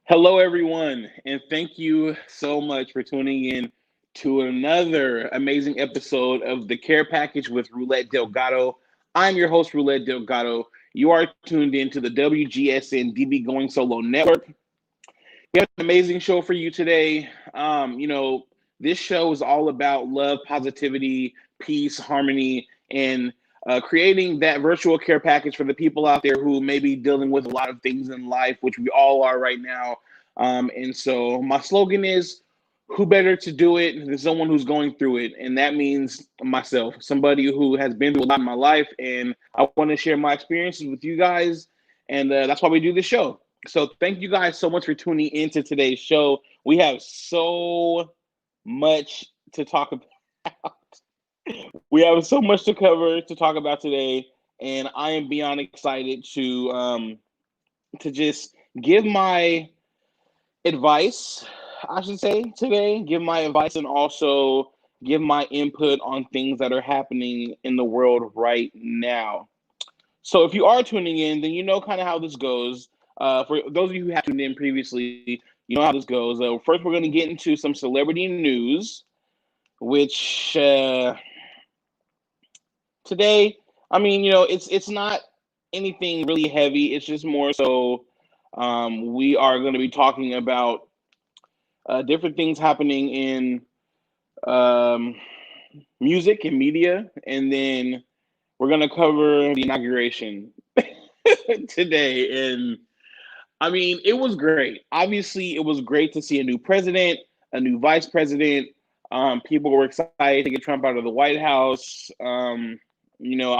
Hello, everyone, and thank you so much for tuning in to another amazing episode of the Care Package with Roulette Delgato. I'm your host, Roulette Delgato. You are tuned in to the WGSN-DB Going Solo Network. We have an amazing show for you today. This show is all about love, positivity, peace, harmony, and creating that virtual care package for the people out there who may be dealing with a lot of things in life, which we all are right now. And so my slogan is, who better to do it than someone who's going through it? And that means myself, somebody who has been through a lot in my life. And I want to share my experiences with you guys. And that's why we do this show. So thank you guys so much for tuning into today's show. We have so much to talk about. We have so much to cover to talk about today, and I am beyond excited to just give my advice. I should say today, give my advice and also give my input on things that are happening in the world right now. So if you are tuning in, then you know kind of how this goes. For those of you who have tuned in previously, you know how this goes. First, we're going to get into some celebrity news, which today, I mean, it's not anything really heavy. It's just more so we are going to be talking about different things happening in um, music and media, and then we're going to cover the inauguration today. And I mean, it was great. Obviously, it was great to see a new president, a new vice president. People were excited to get Trump out of the White House. I'm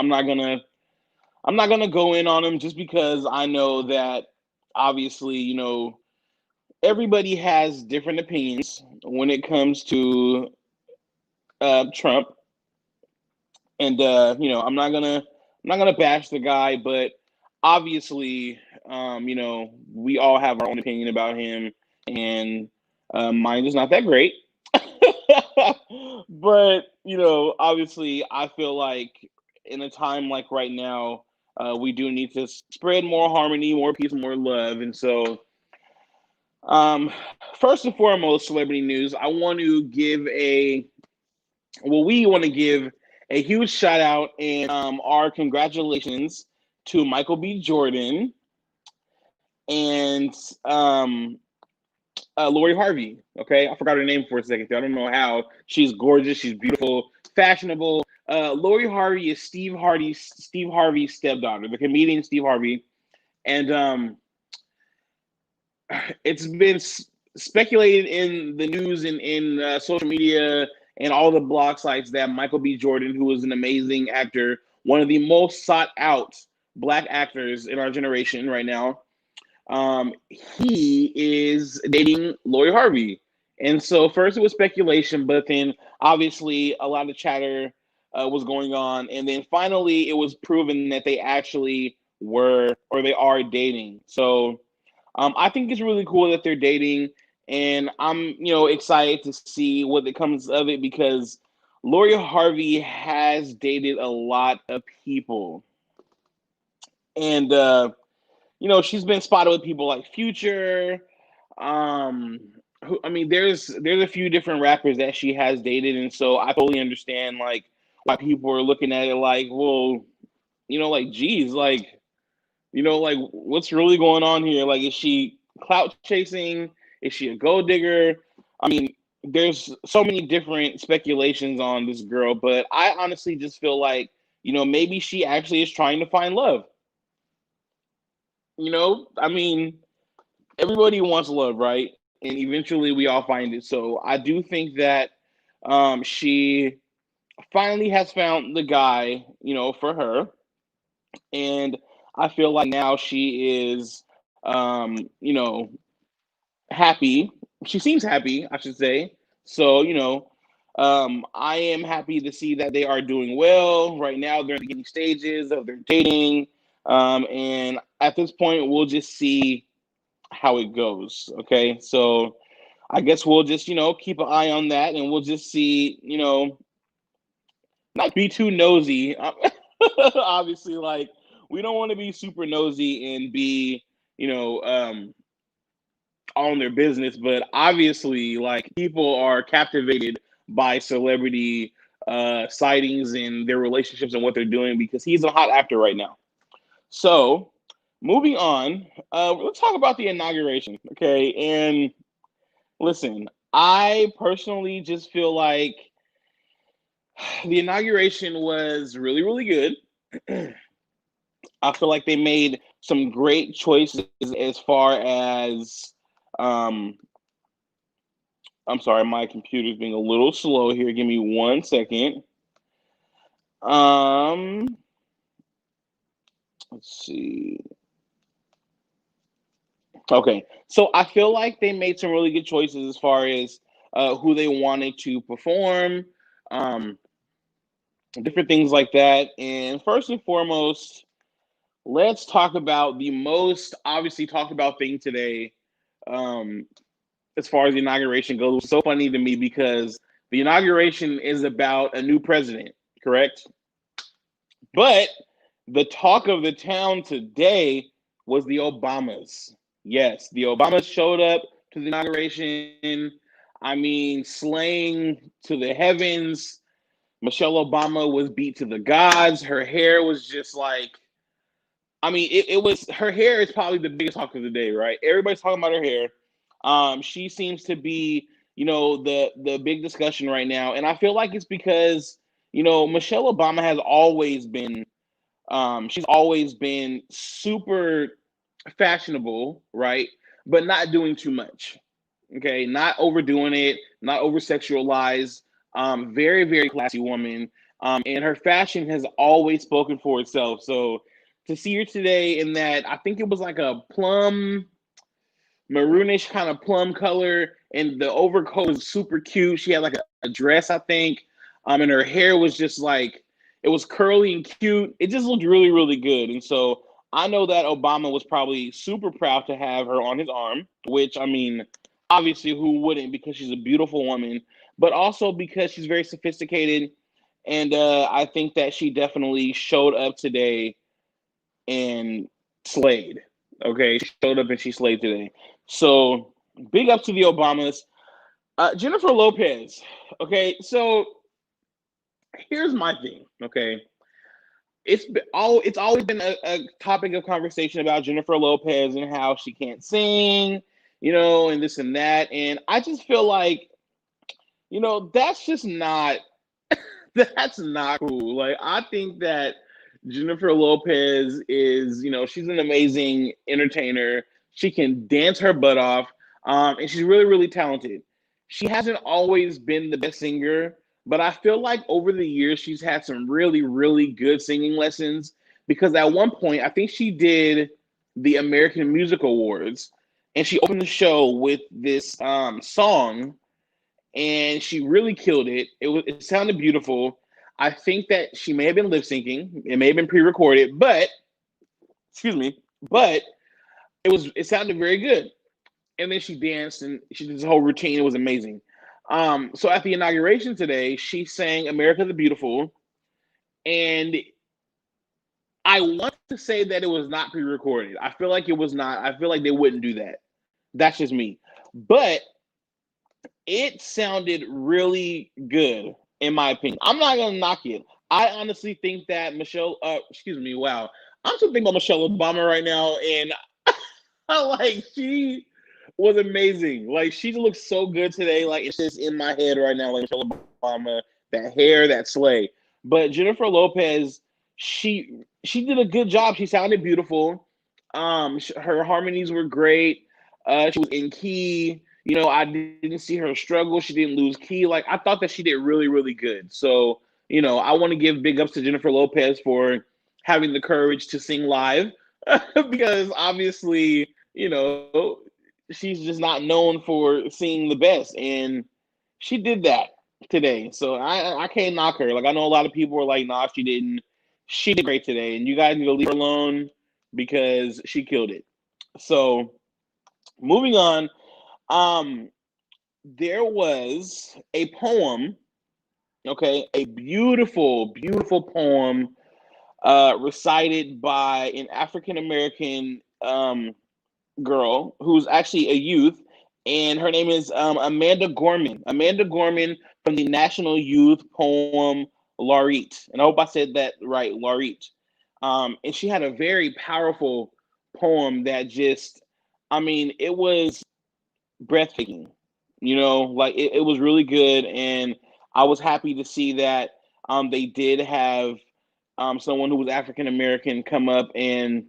not gonna go in on him just because I know that obviously, everybody has different opinions when it comes to Trump, and I'm not gonna bash the guy, but obviously, we all have our own opinion about him, and mine is not that great. But obviously, I feel like in a time like right now, we do need to spread more harmony, more peace, more love, and so. First and foremost, celebrity news. I want to give a we want to give a huge shout out and our congratulations to Michael B. Jordan and Lori Harvey. Okay, I forgot her name for a second. I don't know how. She's gorgeous. She's beautiful, fashionable. Lori Harvey is Steve Harvey's stepdaughter, the comedian Steve Harvey, and it's been speculated in the news and in social media and all the blog sites that Michael B. Jordan, who is an amazing actor, one of the most sought out black actors in our generation right now, he is dating Lori Harvey. And so first it was speculation, but then obviously a lot of chatter was going on. And then finally it was proven that they actually were or they are dating. So I think it's really cool that they're dating, and I'm excited to see what comes of it because Lori Harvey has dated a lot of people, and she's been spotted with people like Future. Um, I mean, there's a few different rappers that she has dated, and so I totally understand like why people are looking at it like, well, like geez, like what's really going on here? Like, is she clout chasing? Is she a gold digger? I mean, there's so many different speculations on this girl, but I honestly just feel like, maybe she actually is trying to find love. I mean, everybody wants love, right? And eventually we all find it. So I do think that she finally has found the guy, for her. And I feel like now she is, happy. She seems happy, I should say. So, I am happy to see that they are doing well. Right now, they're in the beginning stages of their dating. And at this point, we'll just see how it goes. Okay. So I guess we'll just, keep an eye on that and we'll just see, not be too nosy. Obviously, like, we don't want to be super nosy and be, you know, on their business, but obviously, like, people are captivated by celebrity sightings and their relationships and what they're doing because he's a hot actor right now. So, moving on, let's talk about the inauguration, okay? And listen, I personally just feel like the inauguration was really, really good. I feel like they made some great choices as far as I'm sorry, my computer's being a little slow here. Give me 1 second. Let's see. Okay, so I feel like they made some really good choices as far as who they wanted to perform, um, different things like that. And first and foremost, let's talk about the most obviously talked about thing today. Um, as far as the inauguration goes, it was so funny to me because the inauguration is about a new president, correct? But the talk of the town today was the Obamas. Yes, the Obamas showed up to the inauguration. I mean, slaying to the heavens. Michelle Obama was beat to the gods. Her hair was just like, I mean, it was, her hair is probably the biggest talk of the day, right? Everybody's talking about her hair. She seems to be, the big discussion right now, and I feel like it's because Michelle Obama has always been, she's always been super fashionable, right? But not doing too much. Okay, not overdoing it, not over sexualized. Very, very classy woman. And her fashion has always spoken for itself. So to see her today in that, I think it was like a plum, maroonish kind of plum color, and the overcoat was super cute. She had like a dress, I think. And her hair was just like, it was curly and cute. It just looked really, really good. And so I know that Obama was probably super proud to have her on his arm, which, I mean, obviously, who wouldn't, because she's a beautiful woman, but also because she's very sophisticated. And I think that she definitely showed up today and slayed. Okay, she showed up and she slayed today. So big up to the Obamas. Jennifer Lopez. Okay, so here's my thing. Okay, it's always been a topic of conversation about Jennifer Lopez and how she can't sing, and this and that. And I just feel like, that's just not that's not cool. Like, I think that Jennifer Lopez is, she's an amazing entertainer. She can dance her butt off, and she's really, really talented. She hasn't always been the best singer, but I feel like over the years she's had some really, really good singing lessons. Because at one point, I think she did the American Music Awards, and she opened the show with this song, and she really killed it. It sounded beautiful. I think that she may have been lip syncing. It may have been pre-recorded, but excuse me, but it sounded very good. And then she danced and she did this whole routine. It was amazing. So at the inauguration today, she sang "America the Beautiful," and I want to say that it was not pre-recorded. I feel like it was not. I feel like they wouldn't do that. That's just me. But it sounded really good, in my opinion. I'm not gonna knock it. I honestly think that wow. I'm still thinking about Michelle Obama right now, and like, she was amazing. Like, she looks so good today. Like, it's just in my head right now, like Michelle Obama, that hair, that slay. But Jennifer Lopez, she did a good job. She sounded beautiful. Her harmonies were great. She was in key. I didn't see her struggle. She didn't lose key. Like, I thought that she did really, really good. So, I want to give big ups to Jennifer Lopez for having the courage to sing live because obviously, she's just not known for singing the best. And she did that today. So I can't knock her. Like, I know a lot of people are like, nah, she didn't. She did great today. And you guys need to leave her alone because she killed it. So moving on. There was a poem, okay, a beautiful, beautiful poem recited by an African American girl who's actually a youth, and her name is Amanda Gorman. Amanda Gorman from the National Youth Poem Laureate, and I hope I said that right, Laureate. And she had a very powerful poem that just, I mean, it was breathtaking. Like it was really good, and I was happy to see that they did have someone who was African American come up and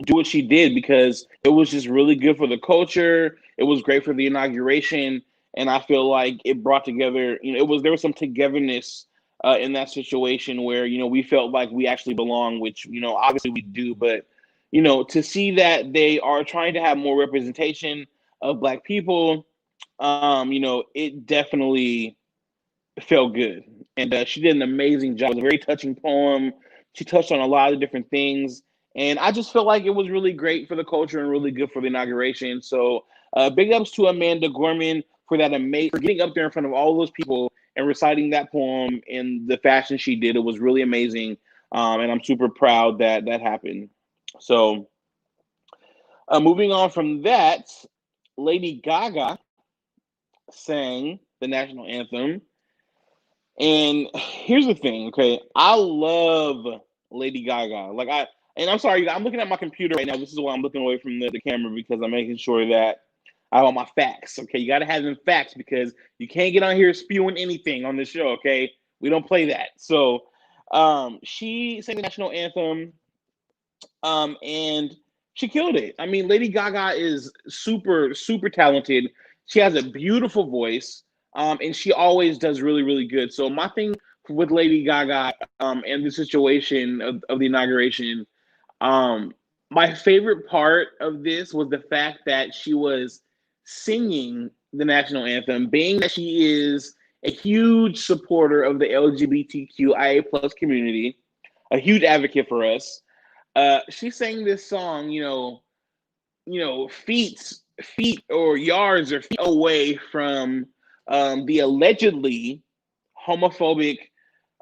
do what she did, because it was just really good for the culture. It was great for the inauguration, and I feel like it brought together. There was some togetherness in that situation where we felt like we actually belong, which obviously we do, but to see that they are trying to have more representation of Black people, it definitely felt good. And she did an amazing job. It was a very touching poem. She touched on a lot of different things. And I just felt like it was really great for the culture and really good for the inauguration. So big ups to Amanda Gorman for that for getting up there in front of all those people and reciting that poem in the fashion she did. It was really amazing. And I'm super proud that that happened. So moving on from that, Lady Gaga sang the national anthem. And here's the thing, okay? I love Lady Gaga. And I'm sorry, I'm looking at my computer right now. This is why I'm looking away from the camera, because I'm making sure that I have all my facts. Okay, you gotta have them facts, because you can't get on here spewing anything on this show. Okay, we don't play that. So, she sang the national anthem, and she killed it. I mean, Lady Gaga is super, super talented. She has a beautiful voice, and she always does really, really good. So my thing with Lady Gaga and the situation of the inauguration, um, my favorite part of this was the fact that she was singing the national anthem, being that she is a huge supporter of the LGBTQIA plus community, a huge advocate for us. She sang this song, feet or yards or feet away from the allegedly homophobic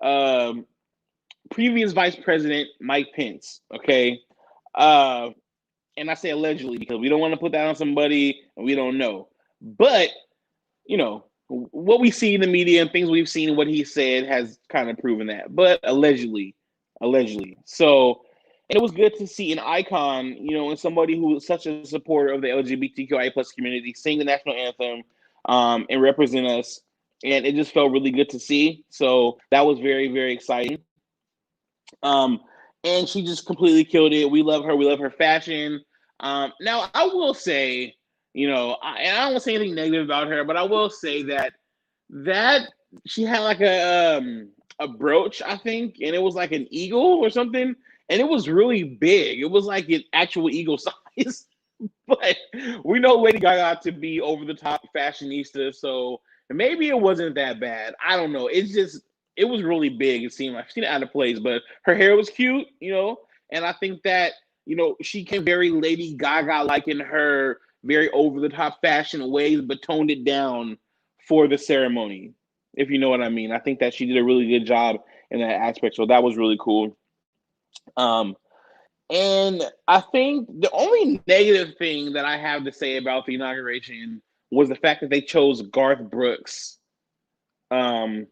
um, previous Vice President Mike Pence. Okay, uh, and I say allegedly because we don't want to put that on somebody and we don't know, but what we see in the media and things we've seen, what he said has kind of proven that, but allegedly. So, and it was good to see an icon, and somebody who is such a supporter of the LGBTQIA plus community sing the national anthem and represent us. And it just felt really good to see. So that was very, very exciting. Um, and she just completely killed it. We love her. We love her fashion. Now, I will say, and I don't want to say anything negative about her, but I will say that she had like a brooch, I think, and it was like an eagle or something, and it was really big. It was like an actual eagle size. But we know Lady Gaga to be over the top fashionista, so maybe it wasn't that bad. I don't know. It was really big. It seemed like she out of place, but her hair was cute, and I think that she came very Lady Gaga like in her very over the top fashion ways, but toned it down for the ceremony, if you know what I mean. I think that she did a really good job in that aspect, so that was really cool. And I think the only negative thing that I have to say about the inauguration was the fact that they chose Garth Brooks to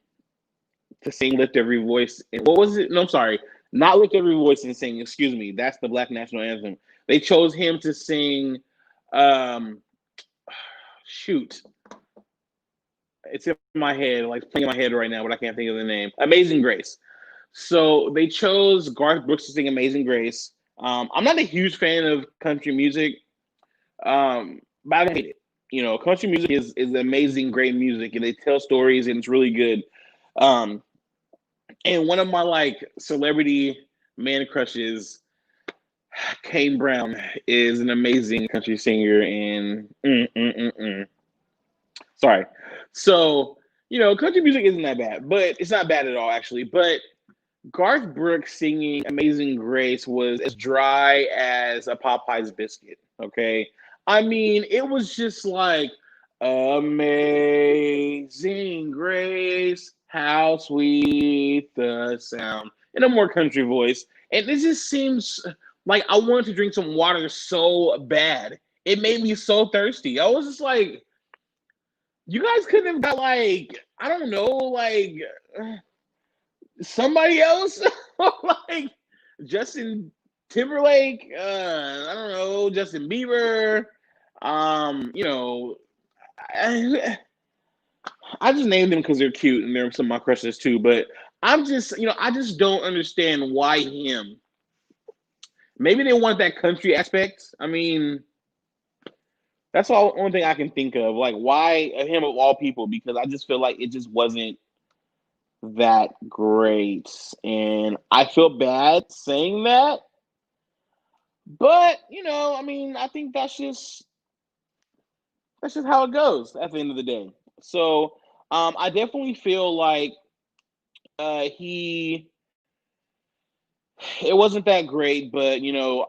sing "Lift Every Voice." What was it? No, I'm sorry, not "Lift Every Voice" and sing. Excuse me, that's the Black National Anthem. They chose him to sing. Shoot, it's in my head, like playing in my head right now, but I can't think of the name. "Amazing Grace." So they chose Garth Brooks to sing "Amazing Grace." I'm not a huge fan of country music, but I don't hate it. Country music is amazing, great music, and they tell stories, and it's really good. And one of my like celebrity man crushes, Kane Brown, is an amazing country singer, and sorry. So country music isn't that bad, but it's not bad at all actually. But Garth Brooks singing "Amazing Grace" was as dry as a Popeye's biscuit. Okay, I mean it was just like "Amazing Grace, how sweet the sound" in a more country voice, and it just seems like I wanted to drink some water so bad it made me so thirsty. I was just like, you guys couldn't have got like, I don't know, like somebody else, like Justin Timberlake. I don't know, Justin Bieber. You know, I just named them because they're cute and they're some of my crushes too. But I'm just, I just don't understand why him. Maybe they want that country aspect. I mean, that's all only thing I can think of. Like, why him of all people? Because I just feel like it just wasn't that great, and I feel bad saying that. But I mean, I think that's just how it goes at the end of the day. So, I definitely feel like he it wasn't that great, but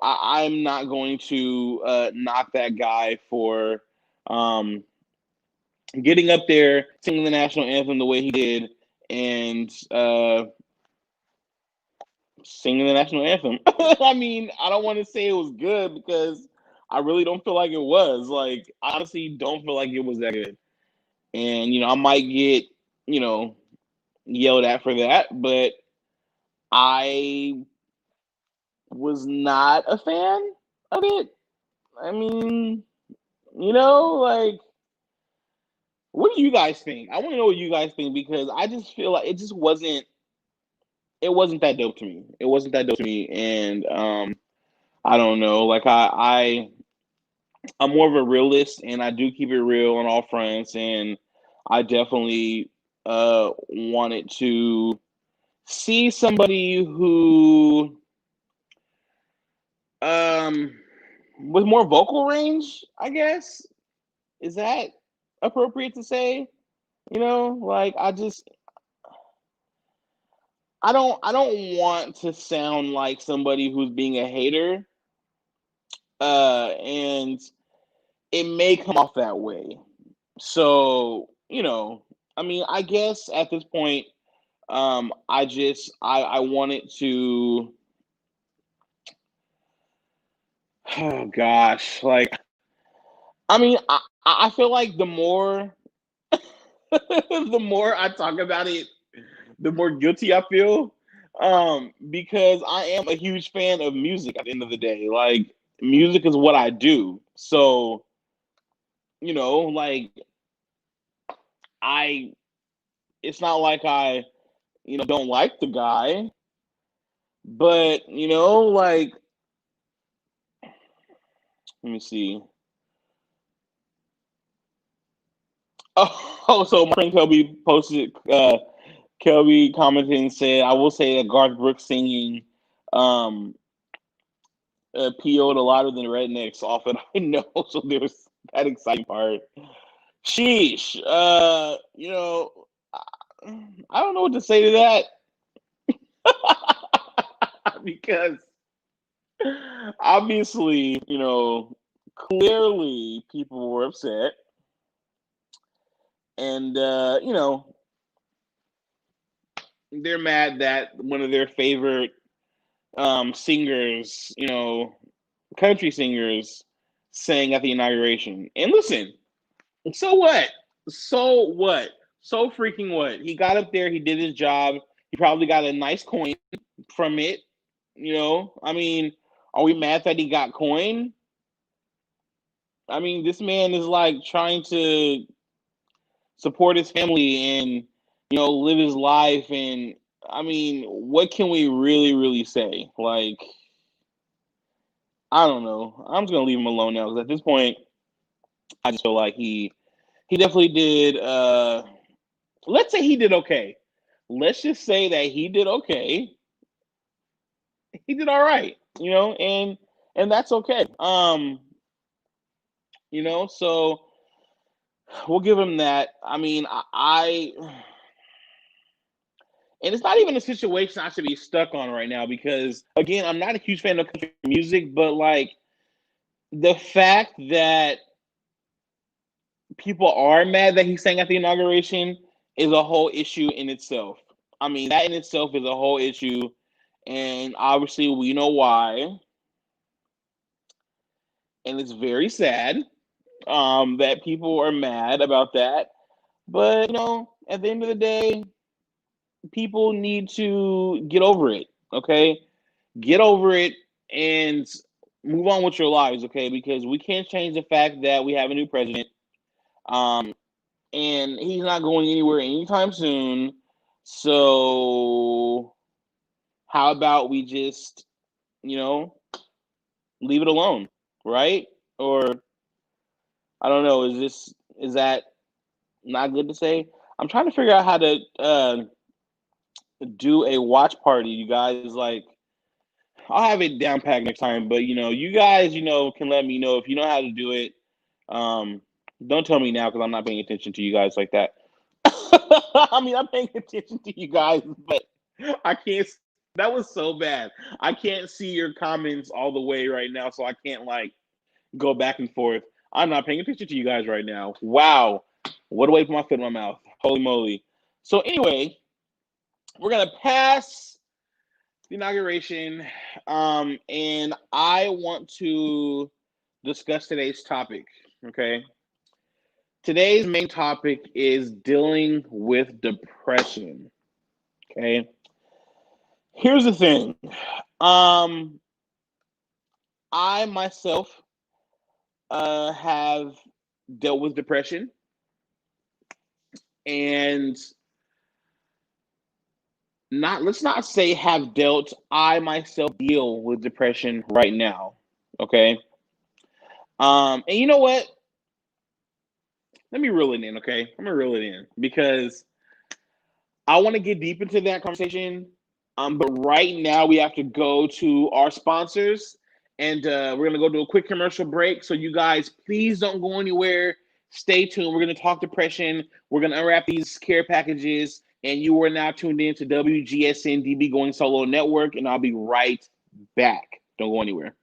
I'm not going to knock that guy for um, getting up there, singing the national anthem the way he did, and singing the national anthem. I mean, I don't want to say it was good because I really don't feel like it was. Like, I honestly don't feel like it was that good. And I might get you know yelled at for that, but I was not a fan of it. I mean, like, what do you guys think? I want to know what you guys think because I just feel like it just wasn't. It wasn't that dope to me. It wasn't that dope to me, and I don't know. Like I'm more of a realist, and I do keep it real on all fronts, and I definitely wanted to see somebody who um with more vocal range, I guess. Is that appropriate to say? Like I don't want to sound like somebody who's being a hater. And it may come off that way. So, I mean, I guess at this point, I wanted to oh gosh, like I mean, I feel like the more the more I talk about it, the more guilty I feel. Because I am a huge fan of music at the end of the day. Like music is what I do. So, like I it's not like I, don't like the guy, but like let me see. Oh, so my friend Kelby posted Kelby commented and said, I will say that Garth Brooks singing um PO'd a lot of the rednecks off it. I know, so there was that exciting part. Sheesh. I don't know what to say to that because obviously, clearly people were upset. And, they're mad that one of their favorite singers, country singers, sang at the inauguration. And listen, so what? So what? So freaking what? He got up there, he did his job. He probably got a nice coin from it. I mean, are we mad that he got coin? I mean, this man is like trying to support his family and live his life, and I mean, what can we really say? Like, I don't know. I'm just gonna leave him alone now because at this point I just feel like he definitely did let's say he did okay. Let's just say that he did okay. He did all right, and that's okay. So we'll give him that. I mean, I and it's not even a situation I should be stuck on right now because again, I'm not a huge fan of country music, but like the fact that people are mad that he sang at the inauguration is a whole issue in itself. I mean, that in itself is a whole issue, and obviously we know why. and it's very sad that people are mad about that. But at the end of the day, people need to get over it. Okay, get over it and move on with your lives. Okay, because we can't change the fact that we have a new president. Um, and he's not going anywhere anytime soon. So how about we just, leave it alone, right? Or I don't know. Is that not good to say? I'm trying to figure out how to do a watch party. You guys, like, I'll have it down packed next time. But you guys, can let me know if you know how to do it. Um, don't tell me now because I'm not paying attention to you guys like that. I mean, I'm paying attention to you guys, but I can't. That was so bad. I can't see your comments all the way right now, so I can't like go back and forth. I'm not paying attention to you guys right now. Wow, what a way to put my foot in my mouth. Holy moly! So anyway, we're gonna pass the inauguration, and I want to discuss today's topic. Okay. Today's main topic is dealing with depression. Okay. Here's the thing. I myself have dealt with depression, and let's not say have dealt. I myself deal with depression right now. Okay. And you know what? Let me reel it in. Okay, I'm gonna reel it in because I want to get deep into that conversation. But right now we have to go to our sponsors, and we're gonna go to a quick commercial break. So you guys, please don't go anywhere. Stay tuned. We're gonna talk depression. We're gonna unwrap these care packages, and you are now tuned in to WGSN-DB Going Solo Network, and I'll be right back. Don't go anywhere.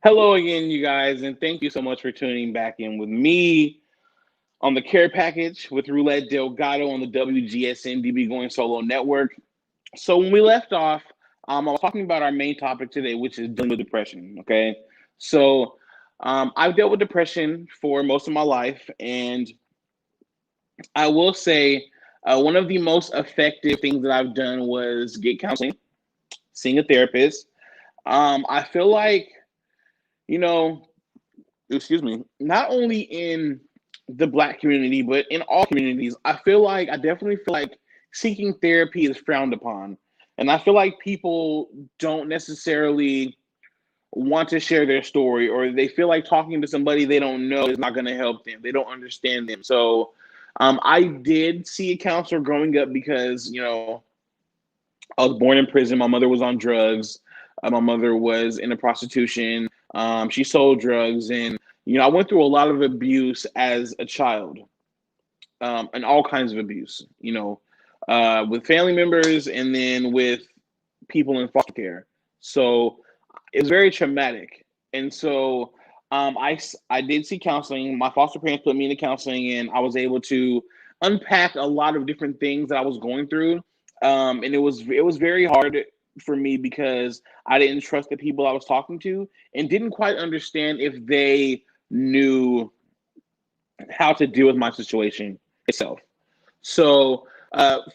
Hello again, you guys, and thank you so much for tuning back in with me on the Care Package with Roulette Delgato on the WGSN-DB Going Solo Network. So when we left off, I was talking about our main topic today, which is dealing with depression. Okay, so I've dealt with depression for most of my life, and I will say one of the most effective things that I've done was get counseling, seeing a therapist. I feel like, you know, excuse me, not only in the Black community, but in all communities, I definitely feel like seeking therapy is frowned upon. And I feel like people don't necessarily want to share their story, or they feel like talking to somebody they don't know is not going to help them. They don't understand them. So I did see a counselor growing up because, I was born in prison. My mother was on drugs. My mother was into prostitution. She sold drugs. And, I went through a lot of abuse as a child, and all kinds of abuse, with family members and then with people in foster care. So it's very traumatic. And so I did see counseling. My foster parents put me into counseling, and I was able to unpack a lot of different things that I was going through. And it was very hard for me because I didn't trust the people I was talking to and didn't quite understand if they knew how to deal with my situation itself. So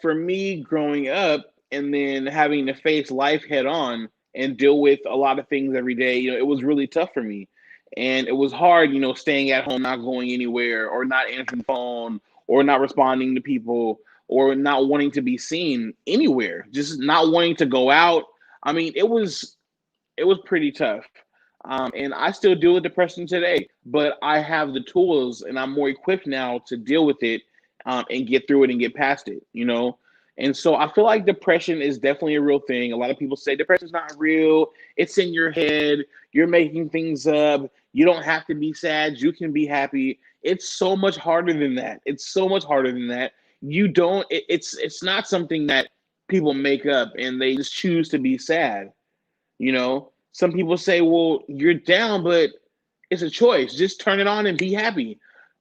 for me growing up and then having to face life head on and deal with a lot of things every day, it was really tough for me. And it was hard, staying at home, not going anywhere, or not answering the phone, or not responding to people, or not wanting to be seen anywhere, just not wanting to go out. I mean, it was pretty tough. And I still deal with depression today, but I have the tools and I'm more equipped now to deal with it, and get through it and get past it. And so I feel like depression is definitely a real thing. A lot of people say depression is not real. It's in your head. You're making things up. You don't have to be sad. You can be happy. It's so much harder than that. It's so much harder than that. You don't, it's not something that people make up and they just choose to be sad. Some people say, well, you're down, but it's a choice. Just turn it on and be happy.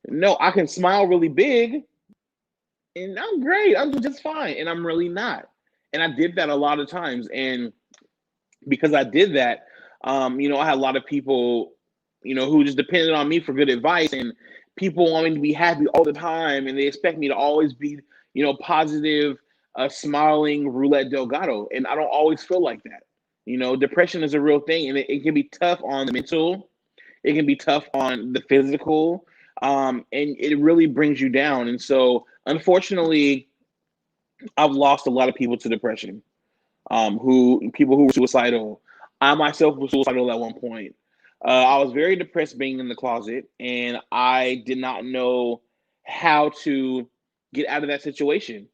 No, I can smile really big and I'm great. I'm just fine. And I'm really not. And I did that a lot of times. And because I did that, I had a lot of people, who just depended on me for good advice, and people want me to be happy all the time. And they expect me to always be, positive, smiling Roulette Delgato. And I don't always feel like that. Depression is a real thing, and it can be tough on the mental. It can be tough on the physical, and it really brings you down. And so, unfortunately, I've lost a lot of people to depression. People who were suicidal. I myself was suicidal at one point. I was very depressed being in the closet, and I did not know how to get out of that situation.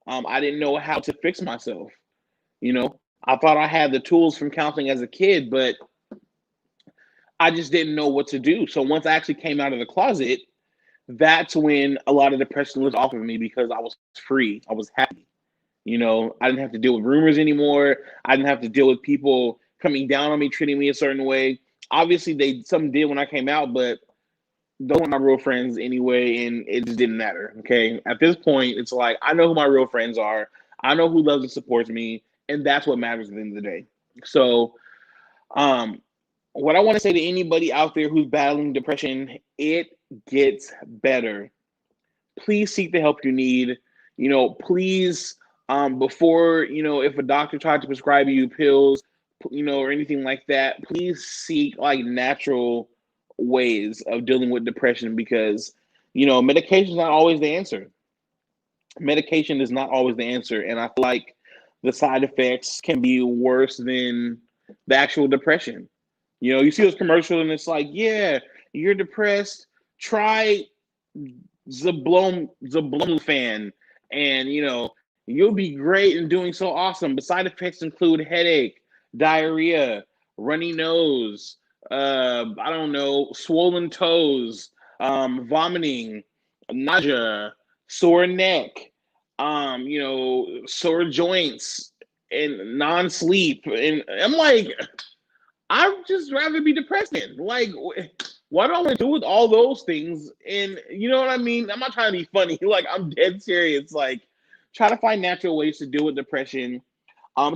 I didn't know how to fix myself. I thought I had the tools from counseling as a kid, but I just didn't know what to do. So once I actually came out of the closet, that's when a lot of depression was off of me because I was free. I was happy. I didn't have to deal with rumors anymore. I didn't have to deal with people coming down on me, treating me a certain way. Obviously, some did when I came out, but those weren't my real friends anyway, and it just didn't matter. Okay, at this point, it's like I know who my real friends are. I know who loves and supports me, and that's what matters at the end of the day. So, um, what I want to say to anybody out there who's battling depression, it gets better. Please seek the help you need. Please, before, if a doctor tried to prescribe you pills, or anything like that, please seek like natural ways of dealing with depression, because, medication is not always the answer. Medication is not always the answer. And I feel like the side effects can be worse than the actual depression. You see those commercials and it's like, yeah, you're depressed, try Zablon fan, and you'll be great and doing so awesome. But side effects include headache, diarrhea, runny nose, I don't know, swollen toes, vomiting, nausea, sore neck, sore joints, and non-sleep. And I'm like, I'd just rather be depressed then. Like, what do I want to do with all those things? And you know what I mean? I'm not trying to be funny. Like, I'm dead serious. Like, try to find natural ways to deal with depression.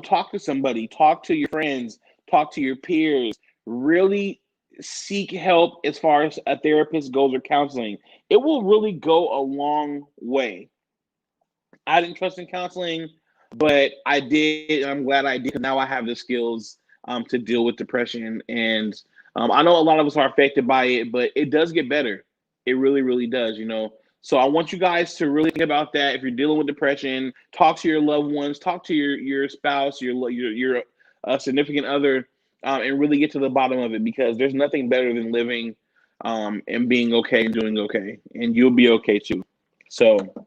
Talk to somebody, talk to your friends, talk to your peers. Really seek help as far as a therapist goes or counseling. It will really go a long way. I didn't trust in counseling, but I did, and I'm glad I did because now I have the skills to deal with depression. And I know a lot of us are affected by it, but it does get better. It really, really does, you know. So I want you guys to really think about that. If you're dealing with depression, talk to your loved ones, talk to your spouse, your significant other, and really get to the bottom of it because there's nothing better than living and being okay and doing okay, and you'll be okay too. So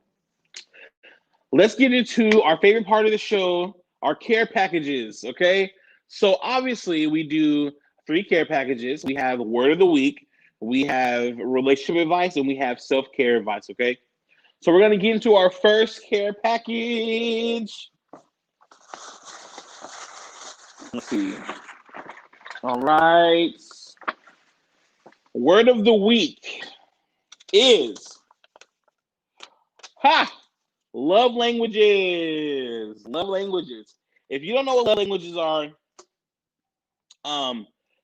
let's get into our favorite part of the show, our care packages, okay? So obviously we do 3 care packages. We have word of the week, we have relationship advice, and we have self-care advice, okay? So we're going to get into our first care package. Let's see. All right. Word of the week is love languages. Love languages. If you don't know what love languages are,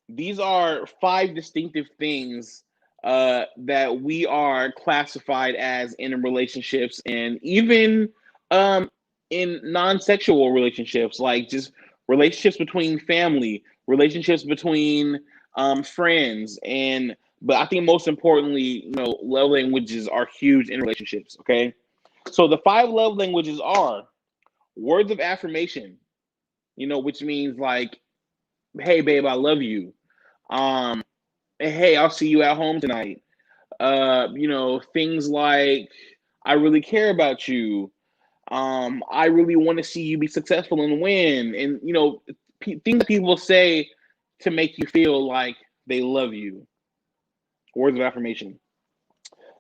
these are 5 distinctive things that we are classified as in relationships, and even in non-sexual relationships, like just relationships between family, relationships between friends, and but I think most importantly, love languages are huge in relationships. Okay, so the 5 love languages are words of affirmation, which means like, hey babe, I love you. Um, hey, I'll see you at home tonight. Things like, I really care about you. I really want to see you be successful and win. And, things that people say to make you feel like they love you. Words of affirmation.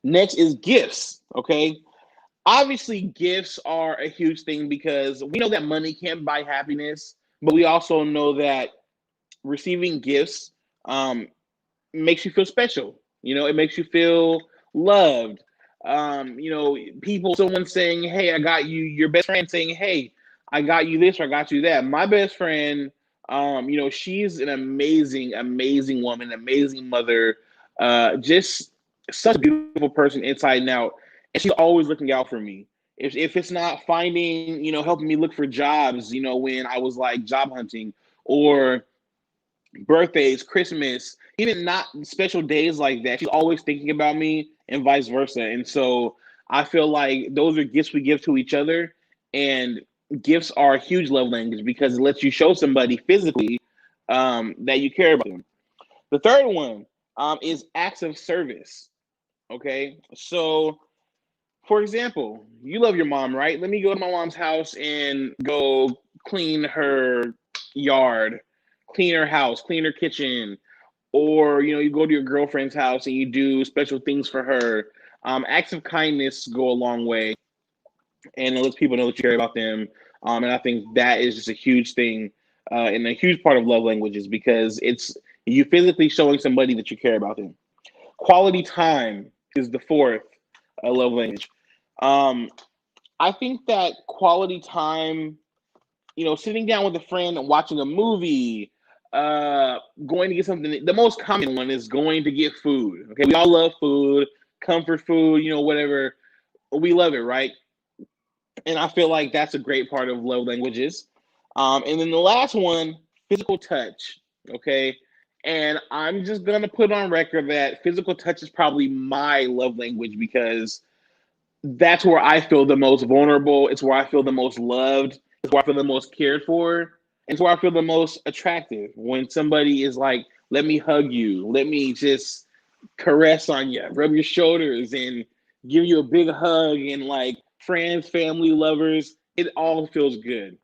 Next is gifts. Okay. Obviously, gifts are a huge thing because we know that money can't buy happiness, but we also know that receiving gifts makes you feel special. It makes you feel loved. Someone saying, hey, I got you, your best friend saying, hey, I got you this or I got you that. My best friend, she's an amazing, amazing woman, amazing mother, just such a beautiful person inside and out. And she's always looking out for me. If it's not finding, helping me look for jobs, when I was like job hunting, or birthdays, Christmas, even not special days like that. She's always thinking about me and vice versa. And so I feel like those are gifts we give to each other. And gifts are a huge love language because it lets you show somebody physically that you care about them. The third one is acts of service. Okay. So, for example, you love your mom, right? Let me go to my mom's house and go clean her yard, clean her house, clean her kitchen, or you go to your girlfriend's house and you do special things for her. Acts of kindness go a long way, and it lets people know that you care about them. And I think that is just a huge thing and a huge part of love languages because it's you physically showing somebody that you care about them. Quality time is the fourth love language. Um, I think that quality time, sitting down with a friend and watching a movie, going to get something. The most common one is going to get food. Okay, we all love food, comfort food, whatever. We love it, right? And I feel like that's a great part of love languages. And then the last one, physical touch. Okay, and I'm just gonna put on record that physical touch is probably my love language because that's where I feel the most vulnerable. It's where I feel the most loved. It's where I feel the most cared for. And it's where I feel the most attractive. When somebody is like, let me hug you. Let me just caress on you, rub your shoulders and give you a big hug, and like friends, family, lovers, it all feels good.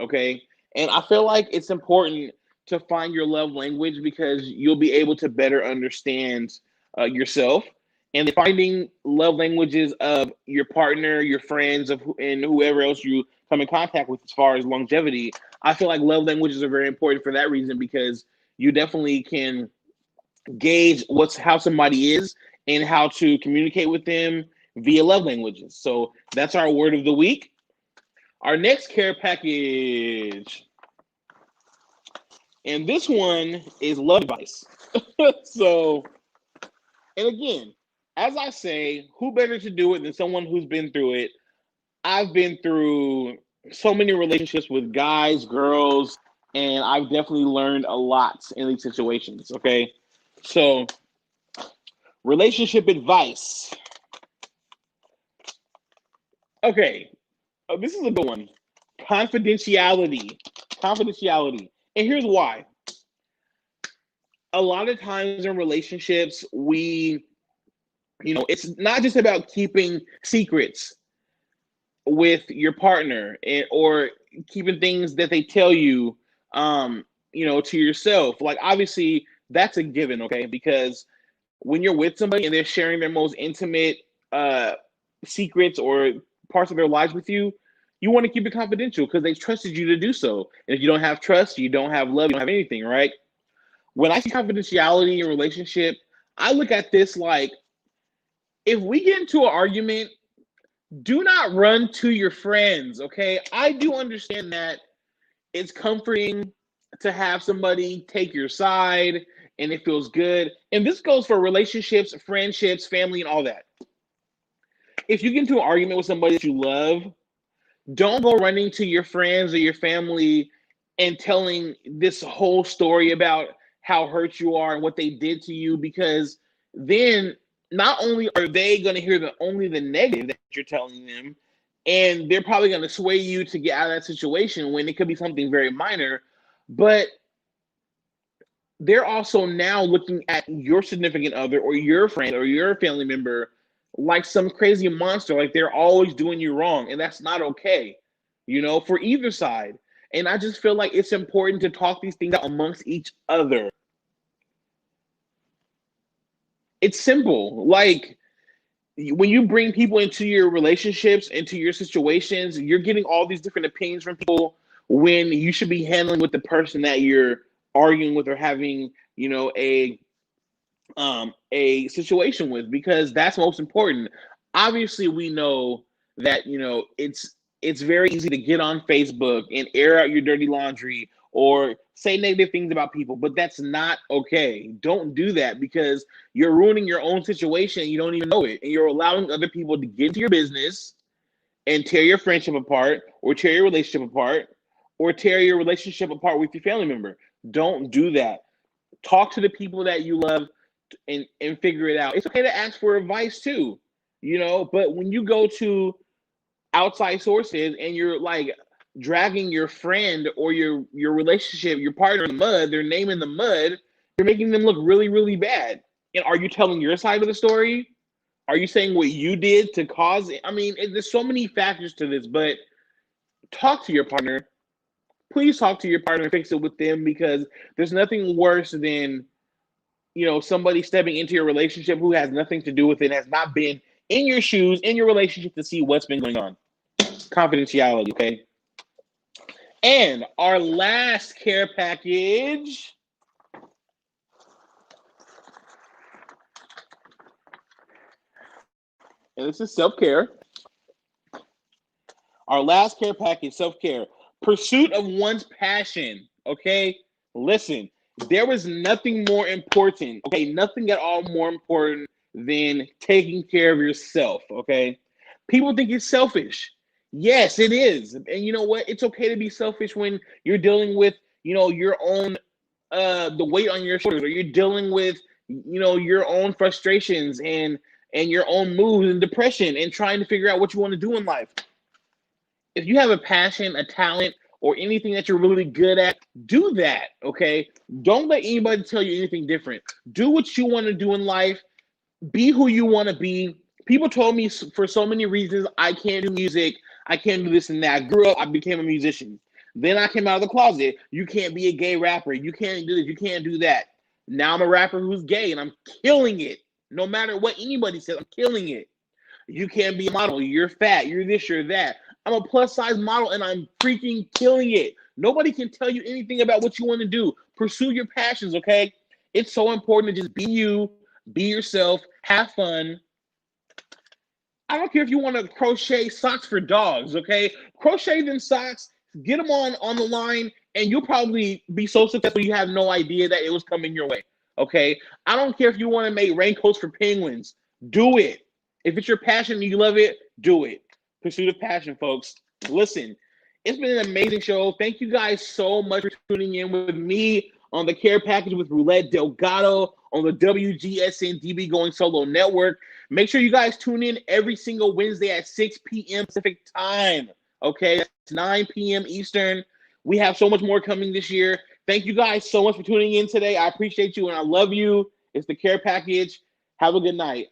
Okay. And I feel like it's important to find your love language because you'll be able to better understand yourself, and then finding love languages of your partner, your friends, and whoever else you come in contact with as far as longevity. I feel like love languages are very important for that reason, because you definitely can gauge how somebody is and how to communicate with them via love languages. So that's our word of the week. Our next care package, and this one is love advice. So, and again, as I say, who better to do it than someone who's been through it? I've been through so many relationships with guys, girls, and I've definitely learned a lot in these situations. Okay. So, relationship advice. Okay. Oh, this is a good one. Confidentiality. Confidentiality. And here's why. A lot of times in relationships, it's not just about keeping secrets with your partner, or keeping things that they tell you, to yourself. Like, obviously, that's a given, okay? Because when you're with somebody and they're sharing their most intimate secrets or parts of their lives with you, you want to keep it confidential because they trusted you to do so. And if you don't have trust, you don't have love, you don't have anything, right? When I see confidentiality in a relationship, I look at this like, if we get into an argument, do not run to your friends, okay? I do understand that it's comforting to have somebody take your side and it feels good. And this goes for relationships, friendships, family, and all that. If you get into an argument with somebody that you love, don't go running to your friends or your family and telling this whole story about how hurt you are and what they did to you, because then not only are they going to hear only the negative that you're telling them, and they're probably going to sway you to get out of that situation when it could be something very minor, but they're also now looking at your significant other or your friend or your family member like some crazy monster, like they're always doing you wrong. And that's not okay, for either side. And I just feel like it's important to talk these things out amongst each other. It's simple. Like, when you bring people into your relationships, into your situations, you're getting all these different opinions from people when you should be handling with the person that you're arguing with or having, a situation with, because that's most important. Obviously, we know that, it's very easy to get on Facebook and air out your dirty laundry or say negative things about people, but that's not okay. Don't do that, because you're ruining your own situation and you don't even know it. And you're allowing other people to get into your business and tear your friendship apart, or tear your relationship apart, or tear your relationship apart with your family member. Don't do that. Talk to the people that you love and figure it out. It's okay to ask for advice too, but when you go to outside sources and you're like dragging your friend or your relationship, your partner in the mud, their name in the mud, you're making them look really, really bad. And are you telling your side of the story? Are you saying what you did to cause it? I mean, there's so many factors to this, but talk to your partner. Please talk to your partner and fix it with them, because there's nothing worse than somebody stepping into your relationship who has nothing to do with it, has not been in your shoes, in your relationship, to see what's been going on. Confidentiality, okay? And our last care package, and this is self-care. Our last care package, self-care. Pursuit of one's passion, okay? Listen, there is nothing more important, okay? Nothing at all more important than taking care of yourself, okay? People think it's selfish. Yes, it is. And you know what? It's okay to be selfish when you're dealing with, your own, the weight on your shoulders, or you're dealing with, your own frustrations and your own moods and depression and trying to figure out what you want to do in life. If you have a passion, a talent, or anything that you're really good at, do that, okay? Don't let anybody tell you anything different. Do what you want to do in life. Be who you want to be. People told me for so many reasons I can't do music, I can't do this and that. I grew up, I became a musician. Then I came out of the closet. You can't be a gay rapper. You can't do this. You can't do that. Now I'm a rapper who's gay and I'm killing it. No matter what anybody says, I'm killing it. You can't be a model. You're fat. You're this, you're that. I'm a plus size model and I'm freaking killing it. Nobody can tell you anything about what you want to do. Pursue your passions, okay? It's so important to just be you, be yourself, have fun. I don't care if you want to crochet socks for dogs, okay? Crochet them socks, get them on the line, and you'll probably be so successful you have no idea that it was coming your way, okay? I don't care if you want to make raincoats for penguins. Do it. If it's your passion and you love it, do it. Pursue the passion, folks. Listen, it's been an amazing show. Thank you guys so much for tuning in with me on the Care Package with Roulette Delgato on the WGSN-DB Going Solo Network. Make sure you guys tune in every single Wednesday at 6 p.m. Pacific time. Okay, that's 9 p.m. Eastern. We have so much more coming this year. Thank you guys so much for tuning in today. I appreciate you and I love you. It's the Care Package. Have a good night.